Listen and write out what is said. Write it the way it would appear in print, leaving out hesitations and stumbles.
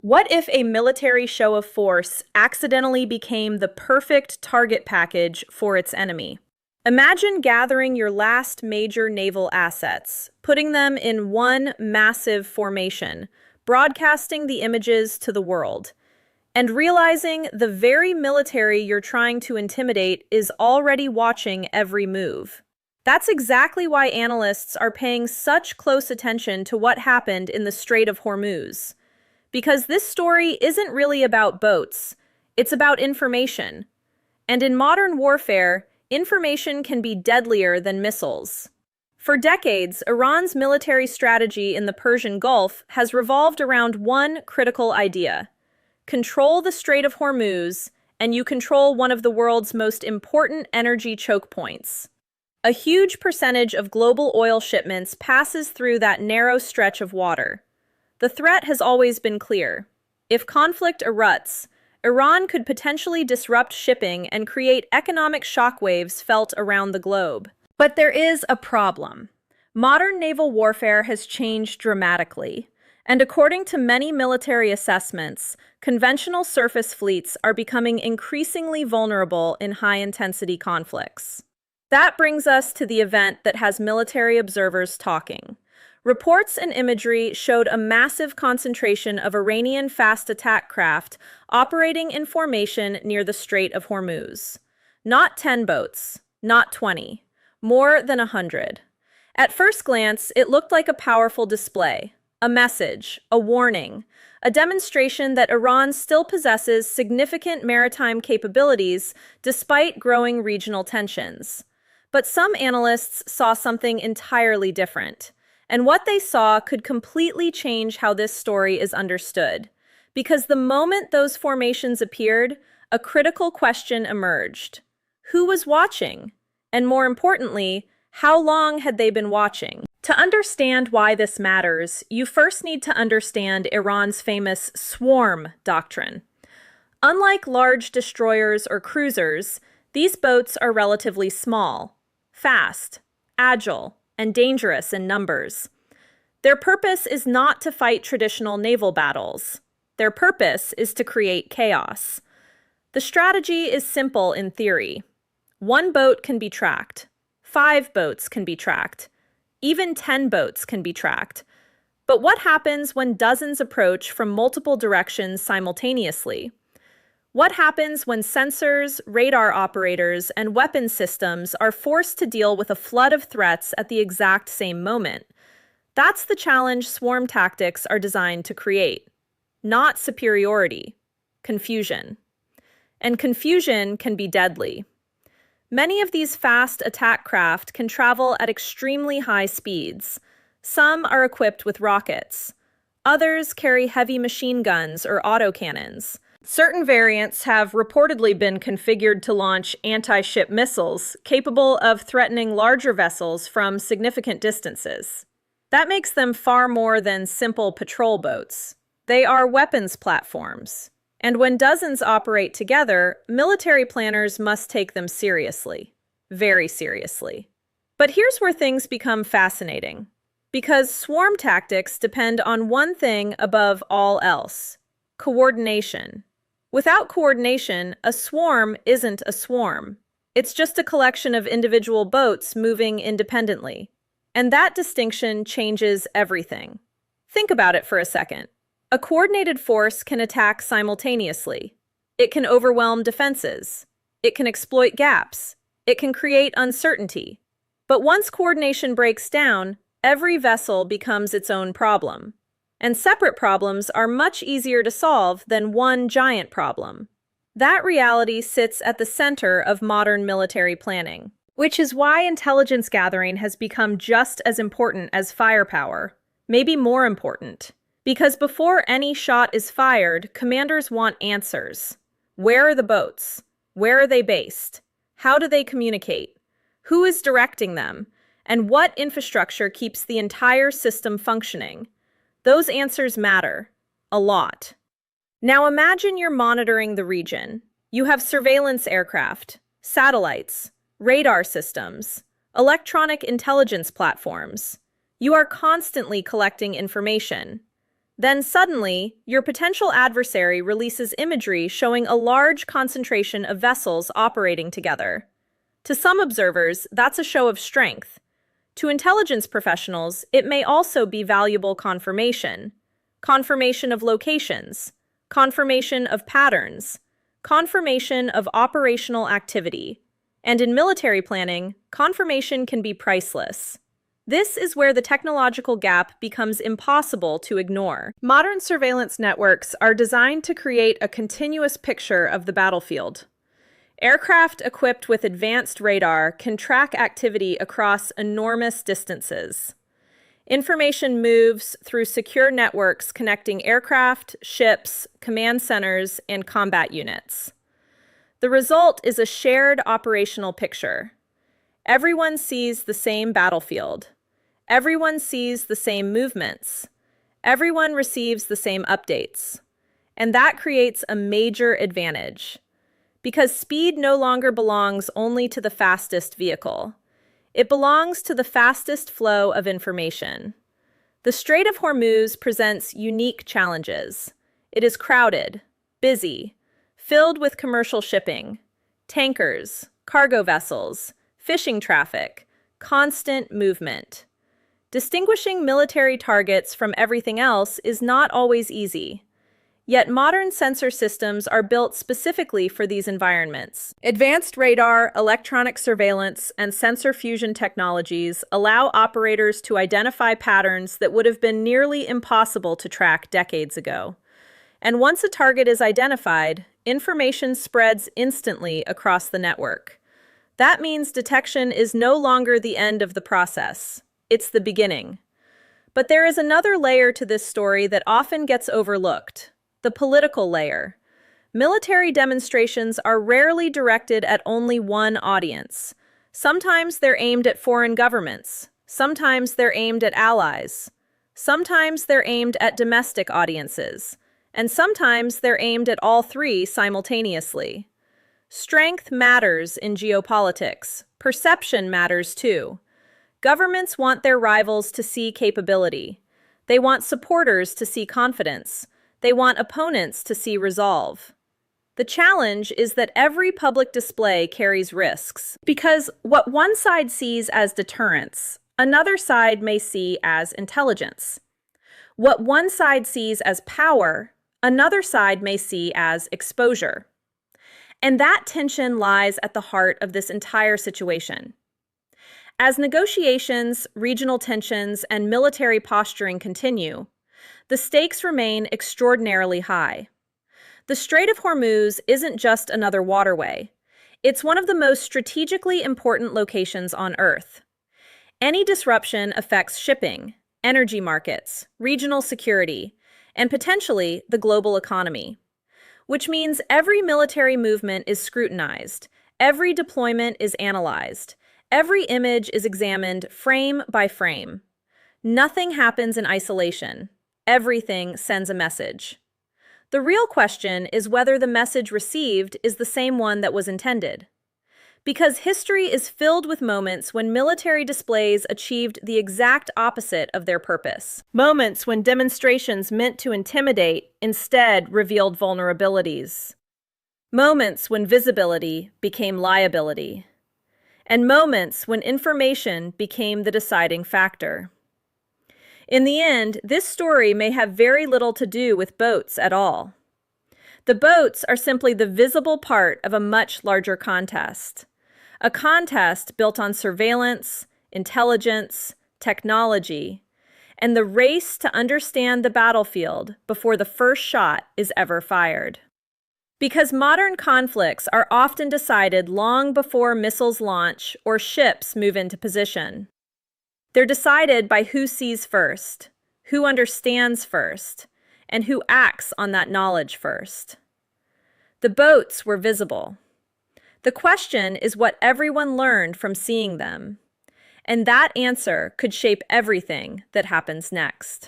What if a military show of force accidentally became the perfect target package for its enemy? Imagine gathering your last major naval assets, putting them in one massive formation, broadcasting the images to the world, and realizing the very military you're trying to intimidate is already watching every move. That's exactly why analysts are paying such close attention to what happened in the Strait of Hormuz. Because this story isn't really about boats, it's about information. And in modern warfare, information can be deadlier than missiles. For decades, Iran's military strategy in the Persian Gulf has revolved around one critical idea: control the Strait of Hormuz, and you control one of the world's most important energy choke points. A huge percentage of global oil shipments passes through that narrow stretch of water. The threat has always been clear. If conflict erupts, Iran could potentially disrupt shipping and create economic shockwaves felt around the globe. But there is a problem. Modern naval warfare has changed dramatically, and according to many military assessments, conventional surface fleets are becoming increasingly vulnerable in high-intensity conflicts. That brings us to the event that has military observers talking. Reports and imagery showed a massive concentration of Iranian fast attack craft operating in formation near the Strait of Hormuz. Not 10 boats, not 20, more than 100. At first glance, it looked like a powerful display, a message, a warning, a demonstration that Iran still possesses significant maritime capabilities despite growing regional tensions. But some analysts saw something entirely different. And what they saw could completely change how this story is understood. Because the moment those formations appeared, a critical question emerged. Who was watching? And more importantly, how long had they been watching? To understand why this matters, you first need to understand Iran's famous swarm doctrine. Unlike large destroyers or cruisers, these boats are relatively small, fast, agile, and dangerous in numbers. Their purpose is not to fight traditional naval battles. Their purpose is to create chaos. The strategy is simple in theory. One boat can be tracked. 5 boats can be tracked. Even 10 boats can be tracked. But what happens when dozens approach from multiple directions simultaneously? What happens when sensors, radar operators, and weapon systems are forced to deal with a flood of threats at the exact same moment? That's the challenge swarm tactics are designed to create. Not superiority, confusion. And confusion can be deadly. Many of these fast attack craft can travel at extremely high speeds. Some are equipped with rockets. Others carry heavy machine guns or autocannons. Certain variants have reportedly been configured to launch anti-ship missiles capable of threatening larger vessels from significant distances. That makes them far more than simple patrol boats. They are weapons platforms. And when dozens operate together, military planners must take them seriously. Very seriously. But here's where things become fascinating. Because swarm tactics depend on one thing above all else: coordination. Without coordination, a swarm isn't a swarm. It's just a collection of individual boats moving independently. And that distinction changes everything. Think about it for a second. A coordinated force can attack simultaneously. It can overwhelm defenses. It can exploit gaps. It can create uncertainty. But once coordination breaks down, every vessel becomes its own problem. And separate problems are much easier to solve than one giant problem. That reality sits at the center of modern military planning, which is why intelligence gathering has become just as important as firepower, maybe more important. Because before any shot is fired, commanders want answers. Where are the boats? Where are they based? How do they communicate? Who is directing them? And what infrastructure keeps the entire system functioning? Those answers matter. A lot. Now imagine you're monitoring the region. You have surveillance aircraft, satellites, radar systems, electronic intelligence platforms. You are constantly collecting information. Then suddenly, your potential adversary releases imagery showing a large concentration of vessels operating together. To some observers, that's a show of strength. To intelligence professionals, it may also be valuable confirmation. Confirmation of locations, confirmation of patterns, confirmation of operational activity. And in military planning, confirmation can be priceless. This is where the technological gap becomes impossible to ignore. Modern surveillance networks are designed to create a continuous picture of the battlefield. Aircraft equipped with advanced radar can track activity across enormous distances. Information moves through secure networks connecting aircraft, ships, command centers, and combat units. The result is a shared operational picture. Everyone sees the same battlefield. Everyone sees the same movements. Everyone receives the same updates. And that creates a major advantage. Because speed no longer belongs only to the fastest vehicle. It belongs to the fastest flow of information. The Strait of Hormuz presents unique challenges. It is crowded, busy, filled with commercial shipping, tankers, cargo vessels, fishing traffic, constant movement. Distinguishing military targets from everything else is not always easy. Yet modern sensor systems are built specifically for these environments. Advanced radar, electronic surveillance, and sensor fusion technologies allow operators to identify patterns that would have been nearly impossible to track decades ago. And once a target is identified, information spreads instantly across the network. That means detection is no longer the end of the process. It's the beginning. But there is another layer to this story that often gets overlooked: the political layer. Military demonstrations are rarely directed at only one audience. Sometimes they're aimed at foreign governments. Sometimes they're aimed at allies. Sometimes they're aimed at domestic audiences. And sometimes they're aimed at all three simultaneously. Strength matters in geopolitics. Perception matters too. Governments want their rivals to see capability. They want supporters to see confidence. They want opponents to see resolve. The challenge is that every public display carries risks, because what one side sees as deterrence, another side may see as intelligence. What one side sees as power, another side may see as exposure. And that tension lies at the heart of this entire situation. As negotiations, regional tensions, and military posturing continue, the stakes remain extraordinarily high. The Strait of Hormuz isn't just another waterway. It's one of the most strategically important locations on Earth. Any disruption affects shipping, energy markets, regional security, and potentially the global economy. Which means every military movement is scrutinized, every deployment is analyzed, every image is examined frame by frame. Nothing happens in isolation. Everything sends a message. The real question is whether the message received is the same one that was intended. Because history is filled with moments when military displays achieved the exact opposite of their purpose. Moments when demonstrations meant to intimidate instead revealed vulnerabilities. Moments when visibility became liability. And moments when information became the deciding factor. In the end, this story may have very little to do with boats at all. The boats are simply the visible part of a much larger contest. A contest built on surveillance, intelligence, technology, and the race to understand the battlefield before the first shot is ever fired. Because modern conflicts are often decided long before missiles launch or ships move into position. They're decided by who sees first, who understands first, and who acts on that knowledge first. The boats were visible. The question is what everyone learned from seeing them. And that answer could shape everything that happens next.